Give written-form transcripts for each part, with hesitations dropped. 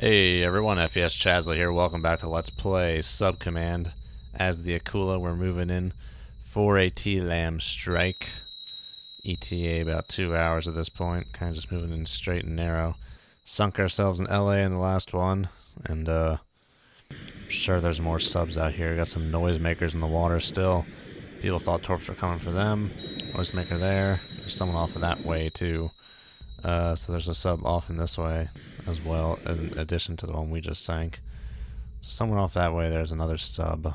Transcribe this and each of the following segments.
Hey everyone, FPS Chasley here. Welcome back to Let's Play Subcommand. As the Akula, we're moving in for a T-LAM strike. ETA about 2 hours at this point. Kind of just moving in straight and narrow. Sunk ourselves in LA in the last one. And I'm sure there's more subs out here. Got some noisemakers in the water still. People thought torps were coming for them. Noisemaker there. There's someone off of that way too. So there's a sub off in this way as well, in addition to the one we just sank. So somewhere off that way there's another sub.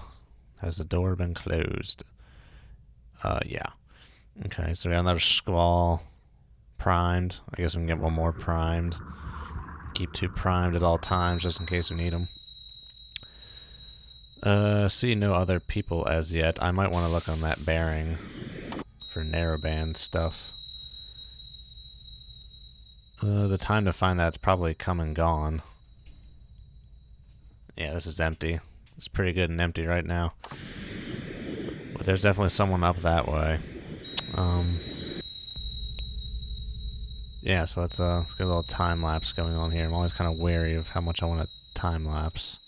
Has the door been closed? Yeah. Okay, so we got another squall primed. I guess we can get one more primed. Keep two primed at all times just in case we need them. See no other people as yet. I might want to look on that bearing for narrowband stuff. The time to find that's probably come and gone. Yeah, this is empty. It's pretty good and empty right now. But there's definitely someone up that way. Yeah, so let's get a little time lapse going on here. I'm always kind of wary of how much I want to time lapse.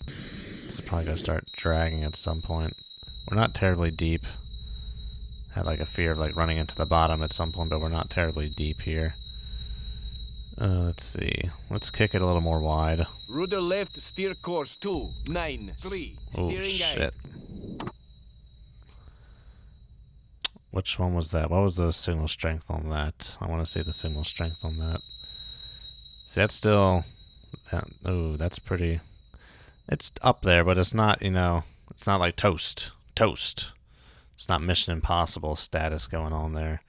This is probably gonna start dragging at some point. We're not terribly deep. Had like a fear of like running into the bottom at some point, but we're not terribly deep here. Let's see. Let's kick it a little more wide. Rudder left, steer course 293. Oh, Steering shit. Which one was that? What was the signal strength on that? I want to see the signal strength on that. See, that's still... oh, that's pretty... It's up there, but it's not, you know... It's not like toast. Toast. It's not Mission Impossible status going on there.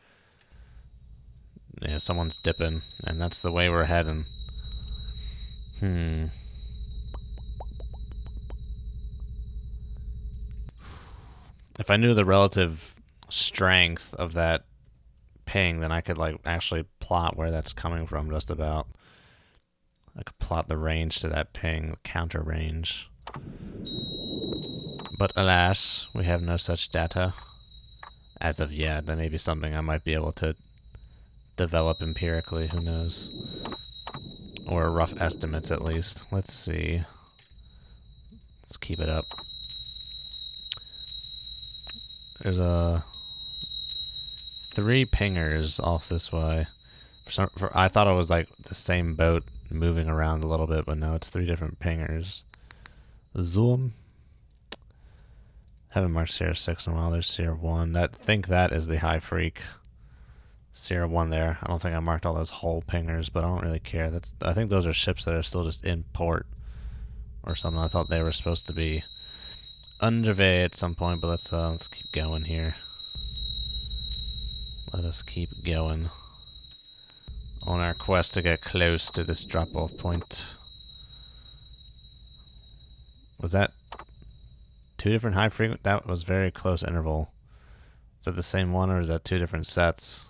Yeah, someone's dipping, and that's the way we're heading. If I knew the relative strength of that ping, then I could like actually plot where that's coming from just about. I could plot the range to that ping, counter range. But alas, we have no such data as of yet. That may be something I might be able to develop empirically, who knows, or rough estimates at least. Let's see. Let's keep it up. There's three pingers off this way. I thought it was like the same boat moving around a little bit, but no, it's three different pingers. Zoom. Haven't marked Sierra 6 in a while. There's Sierra 1. I think that is the high freak. Sierra 1 there. I don't think I marked all those whole pingers, but I don't really care. I think those are ships that are still just in port or something. I thought they were supposed to be underway at some point, but let's keep going here. Let us keep going on our quest to get close to this drop-off point. Was that two different high frequency? That was very close interval. Is that the same one, or is that two different sets?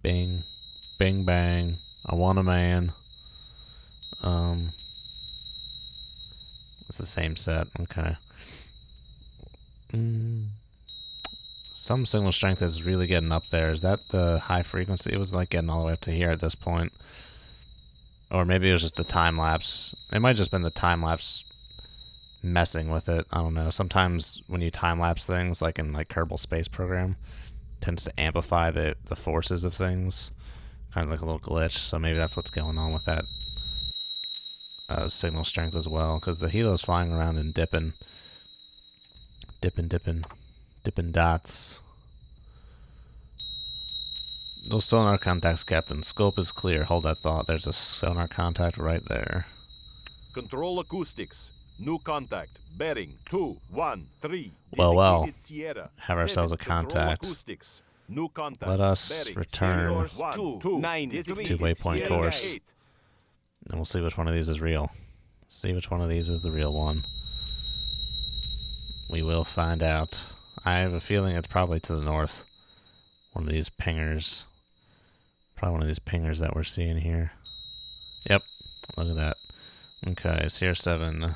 Bing, bing, bang. I want a man. It's the same set. Okay. Some signal strength is really getting up there. Is that the high frequency? It was like getting all the way up to here at this point. Or maybe it was just the time lapse. It might have just been the time lapse messing with it. I don't know. Sometimes when you time lapse things, like in like Kerbal Space Program, tends to amplify the forces of things, kind of like a little glitch. So maybe that's what's going on with that signal strength as well, because the helo's flying around and dipping dots. No sonar contacts, Captain. Scope is clear. Hold that thought. There's a sonar contact right there. Control acoustics. New contact. Bearing 213. Well. Sierra. Have ourselves a contact. New contact. Let us bearing return to 293. waypoint course. And we'll see which one of these is real. See which one of these is the real one. We will find out. I have a feeling it's probably to the north. One of these pingers. Probably one of these pingers that we're seeing here. Yep. Look at that. Okay, Sierra 7.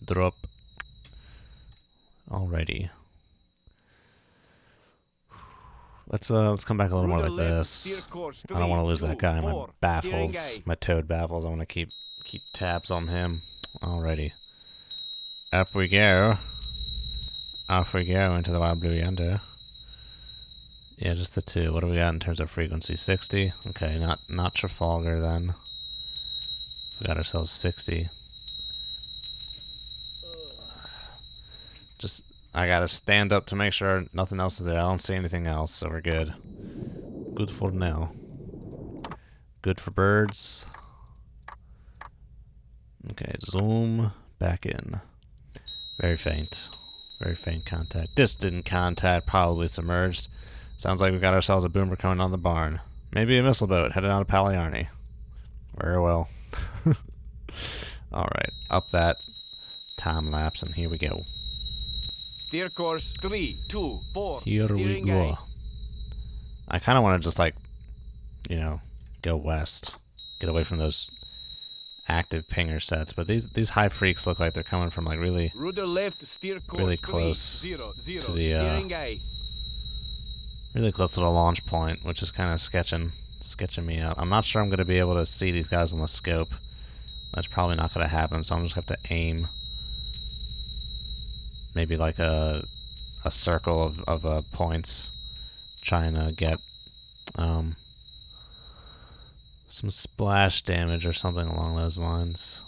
Drop. Alrighty. Let's come back a little more like this. I don't want to lose that guy. My baffles, my toad baffles. I want to keep tabs on him. Alrighty. Up we go. Off we go into the wild blue yonder. Yeah, just the two. What do we got in terms of frequency? 60? Okay, not Trafalgar then. We got ourselves 60. Just, I gotta stand up to make sure nothing else is there. I don't see anything else, so we're good. Good for now. Good for birds. Okay, zoom back in. Very faint. Very faint contact. Distant contact, probably submerged. Sounds like we got ourselves a boomer coming on the barn. Maybe a missile boat headed out of Paliarni. Very well. Alright, up that time lapse, and here we go. Steer course 3, 2, 4. Here we go. I kind of want to just, like, you know, go west. Get away from those active pinger sets. But these high freaks look like they're coming from, like, really close to the, really close to the launch point, which is kind of sketching me out. I'm not sure I'm going to be able to see these guys on the scope. That's probably not going to happen, so I'm just going to have to aim maybe like a circle of points, trying to get some splash damage or something along those lines.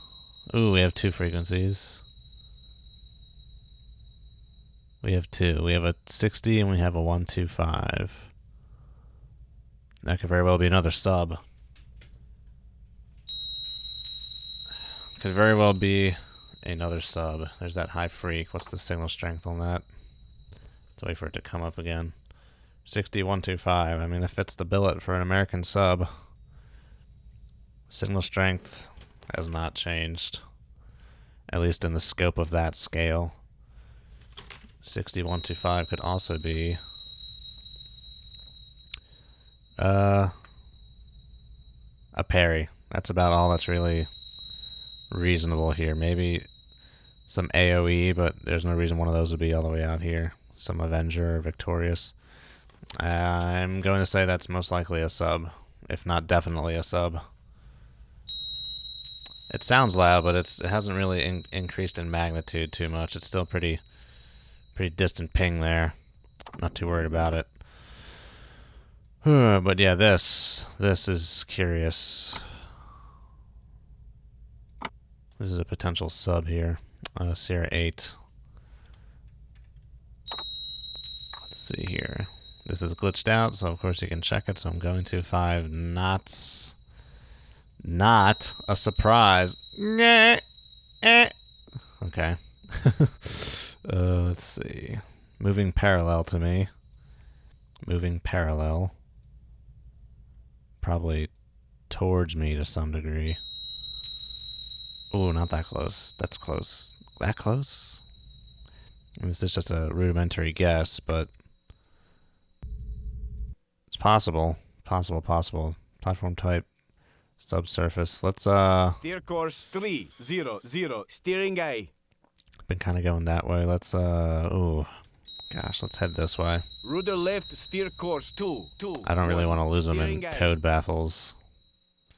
Ooh, we have two frequencies. We have two. We have a 60 and we have a 125. That could very well be another sub. Could very well be another sub. There's that high freak. What's the signal strength on that? Let's wait for it to come up again. 60, 125. I mean, it fits the billet for an American sub. Signal strength has not changed. At least in the scope of that scale. 60, 125 could also be a parry. That's about all that's really reasonable here. Maybe some AoE, but there's no reason one of those would be all the way out here. Some Avenger or Victorious. I'm going to say that's most likely a sub, if not definitely a sub. It sounds loud, but it hasn't really increased in magnitude too much. It's still pretty distant ping there. Not too worried about it. But yeah, this is curious. This is a potential sub here. Sierra 8. Let's see here. This is glitched out, so of course you can check it, so I'm going to 5 knots. Not a surprise. Okay. Let's see. Moving parallel to me. Moving parallel. Probably towards me to some degree. Ooh, not that close. That's close. That close? I mean, this is just a rudimentary guess, but it's possible. Possible. Platform type. Subsurface. Let's steer course 300, steering A. Been kind of going that way. Let's ooh, gosh, let's head this way. Rudder left, steer course 2. I don't really want to lose them in toad baffles.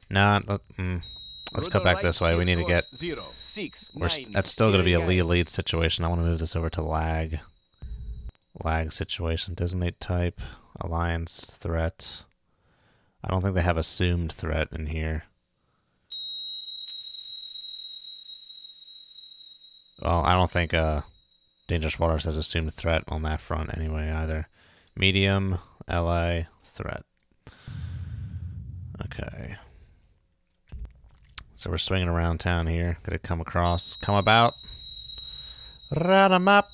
Nah, let's cut back this way. We need to get. That's still going to be a lead situation. I want to move this over to lag. Lag situation. Designate type. Alliance threat. I don't think they have assumed threat in here. Well, I don't think Dangerous Waters has assumed threat on that front anyway either. Medium, LA, threat. Okay. So we're swinging around town here. Gonna come across. Come about. Radamap.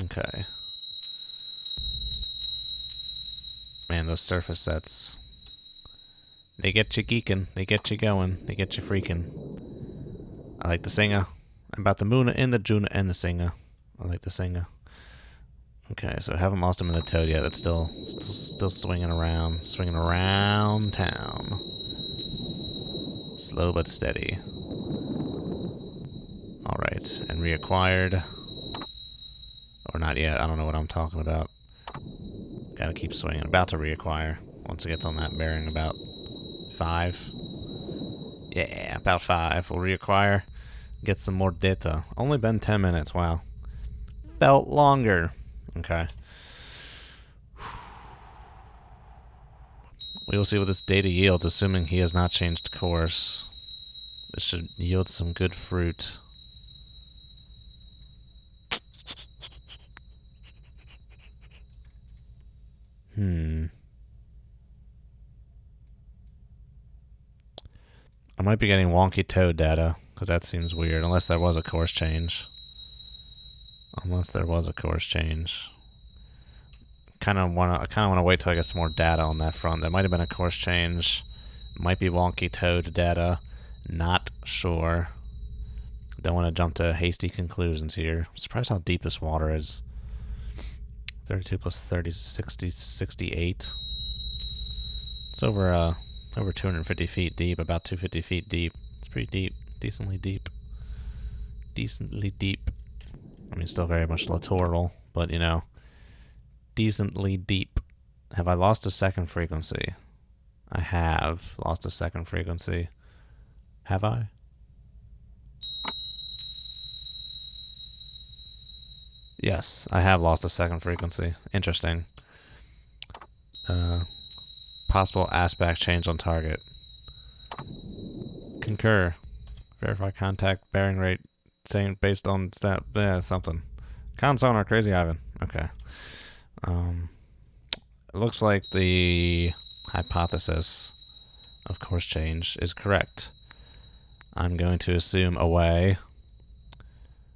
Okay. Man, those surface sets. They get you geeking. They get you going. They get you freaking. I like the singer. I'm about the Moona and the Juna and the singer. I like the singer. Okay, so I haven't lost him in the toad yet. That's still swinging around. Swinging around town. Slow but steady. Alright, and reacquired. Or not yet. I don't know what I'm talking about. Gotta keep swinging. About to reacquire. Once it gets on that bearing about 5. Yeah, about 5. We'll reacquire. Get some more data. Only been 10 minutes. Wow. Felt longer. Okay. We will see what this data yields, assuming he has not changed course. This should yield some good fruit. I might be getting wonky toe data, because that seems weird, unless there was a course change. Unless there was a course change. I kind of want to wait till I get some more data on that front. There might have been a course change. Might be wonky toed data. Not sure. Don't want to jump to hasty conclusions here. I'm surprised how deep this water is. 32 plus 30, 60, 68. It's over 250 feet deep, about 250 feet deep. It's pretty deep. Decently deep. Decently deep. I mean, still very much littoral, but, you know, decently deep. Have I lost a second frequency? I have lost a second frequency. Have I? Yes, I have lost a second frequency. Interesting. Possible aspect change on target. Concur. Verify contact bearing rate. Saying based on stat. Yeah, something. Con sonar, crazy Ivan. Okay. It looks like the hypothesis of course change is correct. I'm going to assume away.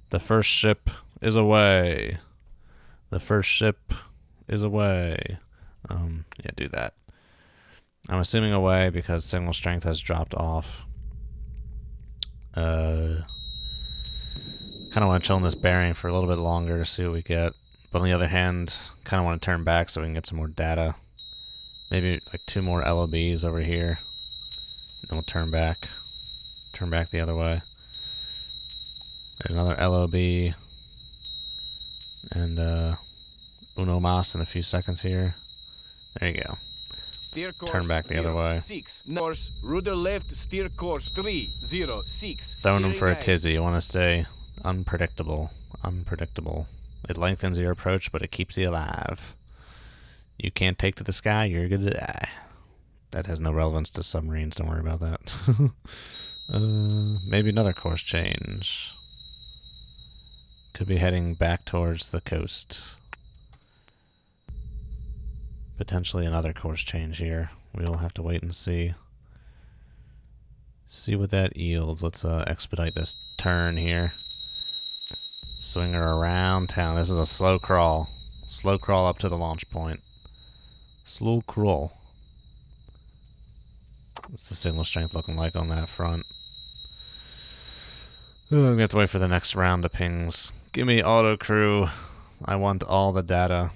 The first ship is away. The first ship is away. Yeah, do that. I'm assuming away because signal strength has dropped off. Kind of want to chill in this bearing for a little bit longer to see what we get. But on the other hand, kind of want to turn back so we can get some more data. Maybe like 2 more LOBs over here. Then we'll turn back. Turn back the other way. There's another LOB. And uno mas in a few seconds here. There you go. Steer course Turn back the other way. 6 north, rudder left, steer course 306. Throwing them for a tizzy. You want to stay unpredictable. Unpredictable. It lengthens your approach, but it keeps you alive. You can't take to the sky, you're gonna die. That has no relevance to submarines, don't worry about that. Maybe another course change. Could be heading back towards the coast. Potentially another course change here. We will have to wait and see. See what that yields. Let's expedite this turn here. Swing her around town. This is a slow crawl. Slow crawl up to the launch point. Slow crawl. What's the signal strength looking like on that front? Oh, we have to wait for the next round of pings. Give me auto crew. I want all the data.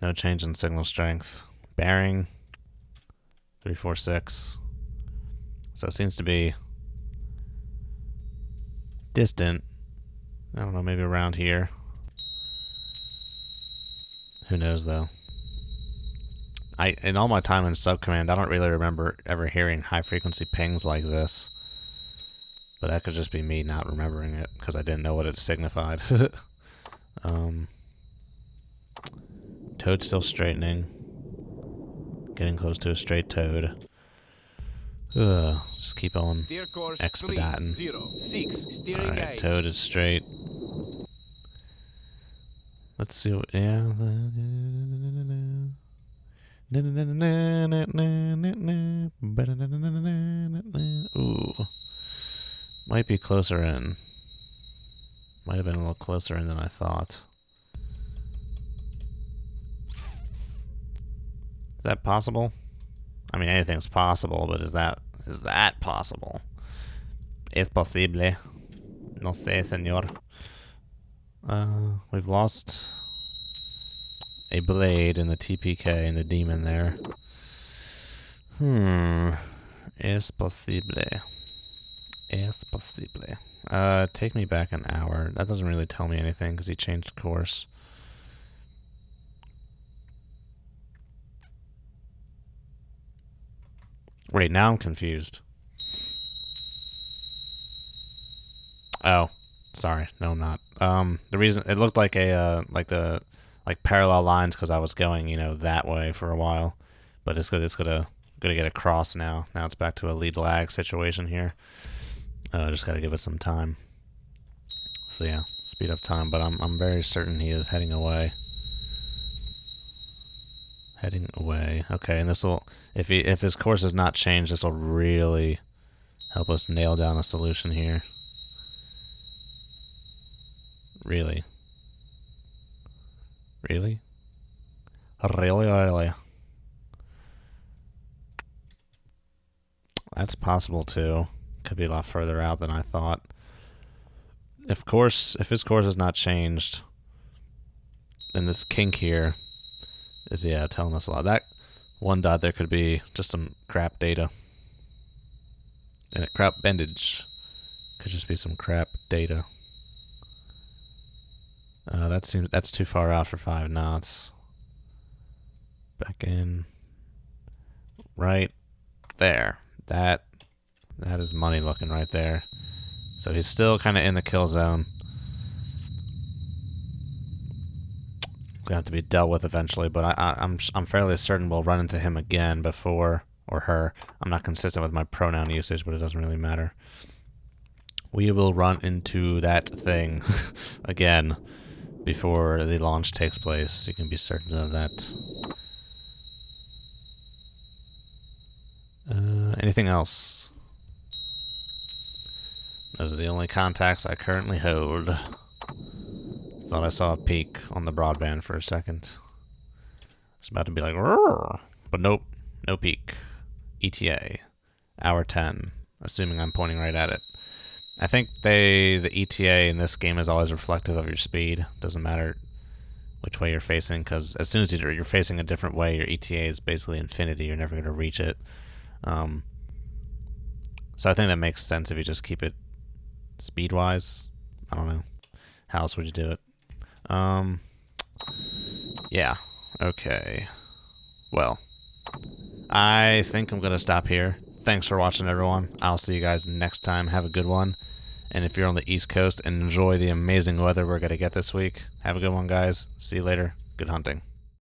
No change in signal strength. Bearing 346. So it seems to be distant. I don't know, maybe around here. Who knows though? In all my time in sub-command, I don't really remember ever hearing high frequency pings like this. But that could just be me not remembering it because I didn't know what it signified. Toad still straightening. Getting close to a straight toad. Just keep on expediting. 306. Alright, toad is straight. Let's see what. Yeah. Ooh. Might be closer in. Might have been a little closer in than I thought. Is that possible? I mean, anything's possible, but is that possible? Es posible. No sé, señor. We've lost a blade in the TPK and the demon there. Es posible. Es posible. Take me back an hour. That doesn't really tell me anything because he changed course. Wait, now I'm confused. Oh, sorry. No, I'm not. The reason it looked like a like parallel lines because I was going, that way for a while, but it's gonna get across now. Now it's back to a lead lag situation here. Just gotta give it some time. So yeah, speed up time, but I'm very certain he is heading away. Heading away. Okay, and this will if his course has not changed, this will really help us nail down a solution here. Really. Really? Really? That's possible too. Could be a lot further out than I thought. If his course has not changed, then this kink here is telling us a lot. That one dot there could be just some crap data. And a crap bendage. Could just be some crap data. That's too far out for 5 knots. Back in. Right there. That is money looking right there. So he's still kind of in the kill zone. It's gonna have to be dealt with eventually, but I'm fairly certain we'll run into him again before, or her. I'm not consistent with my pronoun usage, but it doesn't really matter. We will run into that thing again before the launch takes place. You can be certain of that. Anything else? Those are the only contacts I currently hold. Thought I saw a peak on the broadband for a second. It's about to be like, roar, but nope, no peak. ETA, hour 10, assuming I'm pointing right at it. I think the ETA in this game is always reflective of your speed. Doesn't matter which way you're facing, because as soon as you're facing a different way, your ETA is basically infinity. You're never going to reach it. So I think that makes sense if you just keep it speed-wise. I don't know. How else would you do it? Yeah. Okay. Well, I think I'm going to stop here. Thanks for watching, everyone. I'll see you guys next time. Have a good one. And if you're on the East Coast, enjoy the amazing weather we're going to get this week. Have a good one, guys. See you later. Good hunting.